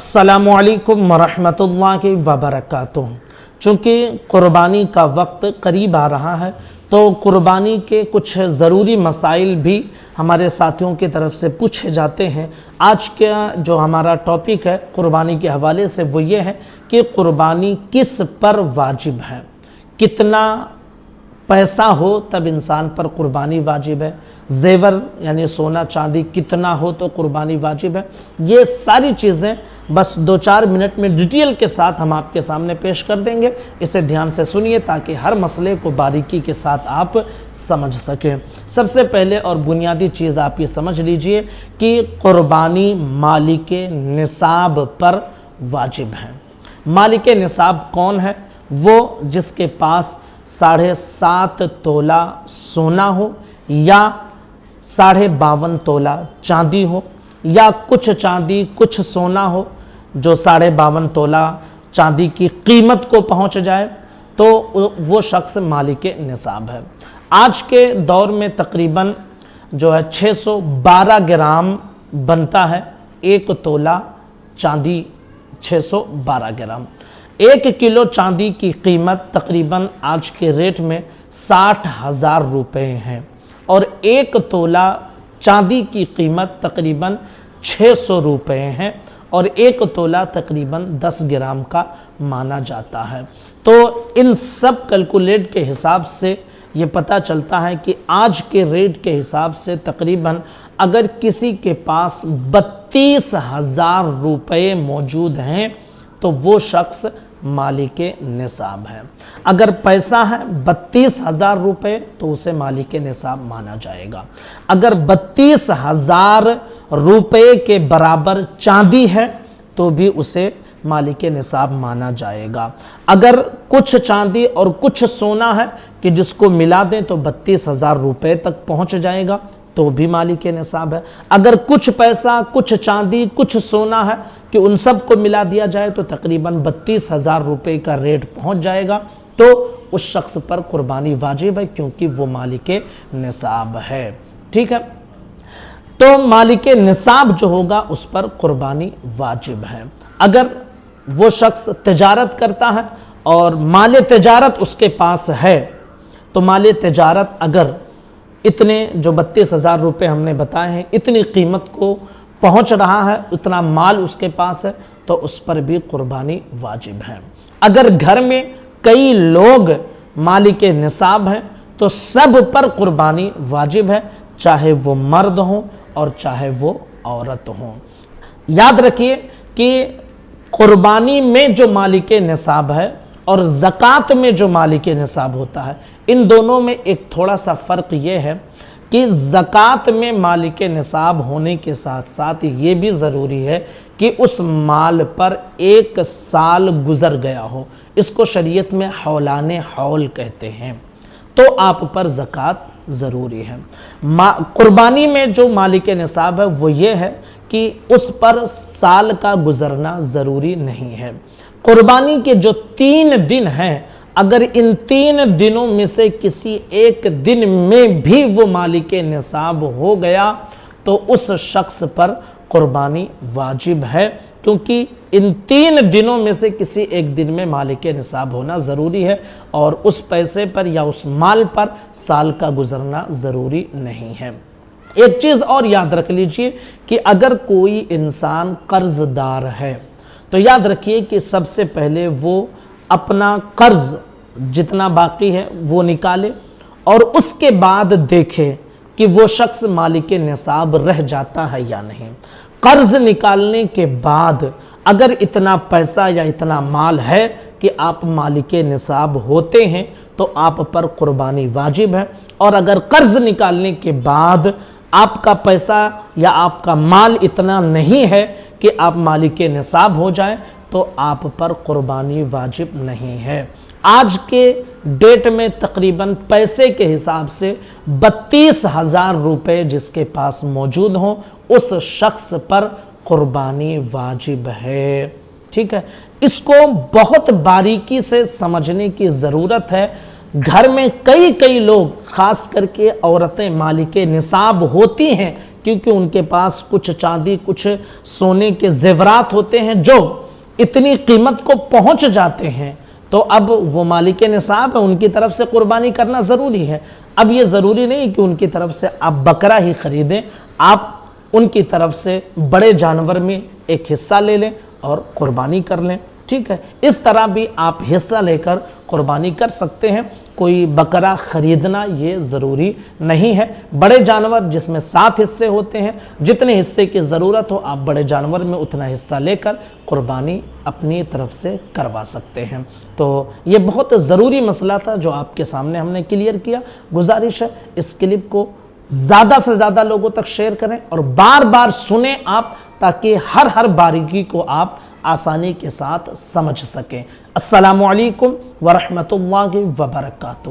अस्सलामुअलैकुम वरहमतुल्लाहि वबरकातुह। चूँकि क़ुरबानी का वक्त करीब आ रहा है तो क़ुरबानी के कुछ ज़रूरी मसाइल भी हमारे साथियों की तरफ से पूछे जाते हैं। आज का जो हमारा टॉपिक है क़ुरबानी के हवाले से वो ये है कि क़ुरबानी किस पर वाजिब है, कितना पैसा हो तब इंसान पर क़ुरबानी वाजिब है, ज़ेवर यानी सोना चांदी कितना हो तो क़ुरबानी वाजिब है। ये सारी चीज़ें बस 2-4 मिनट में डिटेल के साथ हम आपके सामने पेश कर देंगे। इसे ध्यान से सुनिए ताकि हर मसले को बारीकी के साथ आप समझ सकें। सबसे पहले और बुनियादी चीज़ आप ये समझ लीजिए कि क़ुरबानी मालिक निसाब पर वाजिब है। मालिक निसाब कौन है? वो जिसके पास 7.5 तोला सोना हो या 52.5 तोला चांदी हो या कुछ चांदी कुछ सोना हो जो 52.5 तोला चांदी की कीमत को पहुंच जाए तो वो शख्स मालिक निसाब है। आज के दौर में तकरीबन जो है 612 ग्राम बनता है। 1 तोला चांदी 612 ग्राम। 1 किलो चांदी की कीमत तकरीबन आज के रेट में 60,000 रुपये है और 1 तोला चांदी की कीमत तकरीबन 600 रुपये है और 1 तोला तकरीबन 10 ग्राम का माना जाता है। तो इन सब कैलकुलेट के हिसाब से ये पता चलता है कि आज के रेट के हिसाब से तकरीबन अगर किसी के पास 32,000 रुपये मौजूद हैं तो वो शख्स मालिक निसाब है। अगर पैसा है 32,000 रुपये तो उसे मालिक निसाब माना जाएगा। अगर 32,000 रुपये के बराबर चांदी है तो भी उसे मालिक निसाब माना जाएगा। अगर कुछ चांदी और कुछ सोना है कि जिसको मिला दें तो 32,000 रुपये तक पहुंच जाएगा तो भी मालिक निसाब है। अगर कुछ पैसा कुछ चांदी कुछ सोना है कि उन सब को मिला दिया जाए तो तकरीबन 32,000 रुपये का रेट पहुंच जाएगा तो उस शख्स पर क़ुरबानी वाजिब है क्योंकि वो मालिक निसाब है। ठीक है, तो मालिक निसाब जो होगा उस पर क़ुरबानी वाजिब है। अगर वो शख्स तिजारत करता है और माल तिजारत उसके पास है तो माल तिजारत अगर इतने जो 32,000 रुपये हमने बताए हैं इतनी कीमत को पहुंच रहा है, उतना माल उसके पास है तो उस पर भी क़ुरबानी वाजिब है। अगर घर में कई लोग मालिक निसाब हैं तो सब पर क़ुरबानी वाजिब है, चाहे वो मर्द हों और चाहे वो औरत हों। याद रखिए कि क़ुरबानी में जो मालिक निसाब है और ज़कात में जो मालिक निसाब होता है इन दोनों में एक थोड़ा सा फ़र्क ये है कि ज़कात में मालिक निसाब होने के साथ साथ ये भी ज़रूरी है कि उस माल पर 1 साल गुज़र गया हो। इसको शरीयत में हौलाने हौल कहते हैं, तो आप पर ज़कात ज़रूरी है। क़ुरबानी में जो मालिक निसाब है वो ये है कि उस पर साल का गुज़रना ज़रूरी नहीं है। क़ुरबानी के जो 3 दिन हैं अगर इन 3 दिनों में से किसी एक दिन में भी वो मालिक निसाब हो गया तो उस शख्स पर क़ुरबानी वाजिब है क्योंकि इन 3 दिनों में से किसी एक दिन में मालिक निसाब होना ज़रूरी है और उस पैसे पर या उस माल पर साल का गुज़रना ज़रूरी नहीं है। एक चीज़ और याद रख लीजिए कि अगर कोई इंसान कर्ज़दार है तो याद रखिए कि सबसे पहले वो अपना कर्ज जितना बाकी है वो निकाले और उसके बाद देखे कि वो शख्स मालिक निसाब रह जाता है या नहीं। कर्ज निकालने के बाद अगर इतना पैसा या इतना माल है कि आप मालिक निसाब होते हैं तो आप पर क़ुरबानी वाजिब है और अगर कर्ज निकालने के बाद आपका पैसा या आपका माल इतना नहीं है कि आप मालिक निसाब हो जाए तो आप पर क़ुरबानी वाजिब नहीं है। आज के डेट में तकरीबन पैसे के हिसाब से 32,000 रुपये जिसके पास मौजूद हों उस शख्स पर क़ुरबानी वाजिब है। ठीक है, इसको बहुत बारीकी से समझने की ज़रूरत है। گھر میں کئی لوگ خاص کر کے عورتیں مالک نصاب ہوتی ہیں کیونکہ ان کے پاس کچھ چاندی کچھ سونے کے زیورات ہوتے ہیں جو اتنی قیمت کو پہنچ جاتے ہیں، تو اب وہ مالک نصاب ہے، ان کی طرف سے قربانی کرنا ضروری ہے۔ اب یہ ضروری نہیں کہ ان کی طرف سے آپ بکرا ہی خریدیں، آپ ان کی طرف سے بڑے جانور میں ایک حصہ لے لیں اور قربانی کر لیں، ٹھیک ہے۔ اس طرح بھی آپ حصہ لے کر قربانی کر سکتے ہیں، کوئی بکرا خریدنا یہ ضروری نہیں ہے۔ بڑے جانور جس میں 7 حصے ہوتے ہیں، جتنے حصے کی ضرورت ہو آپ بڑے جانور میں اتنا حصہ لے کر قربانی اپنی طرف سے کروا سکتے ہیں۔ تو یہ بہت ضروری مسئلہ تھا جو آپ کے سامنے ہم نے کلیئر کیا۔ گزارش ہے اس کلپ کو زیادہ سے زیادہ لوگوں تک شیئر کریں اور بار بار سنیں آپ، تاکہ ہر باریکی کو آپ آسانی کے ساتھ سمجھ سکیں۔ السلام علیکم ورحمۃ اللہ وبرکاتہ۔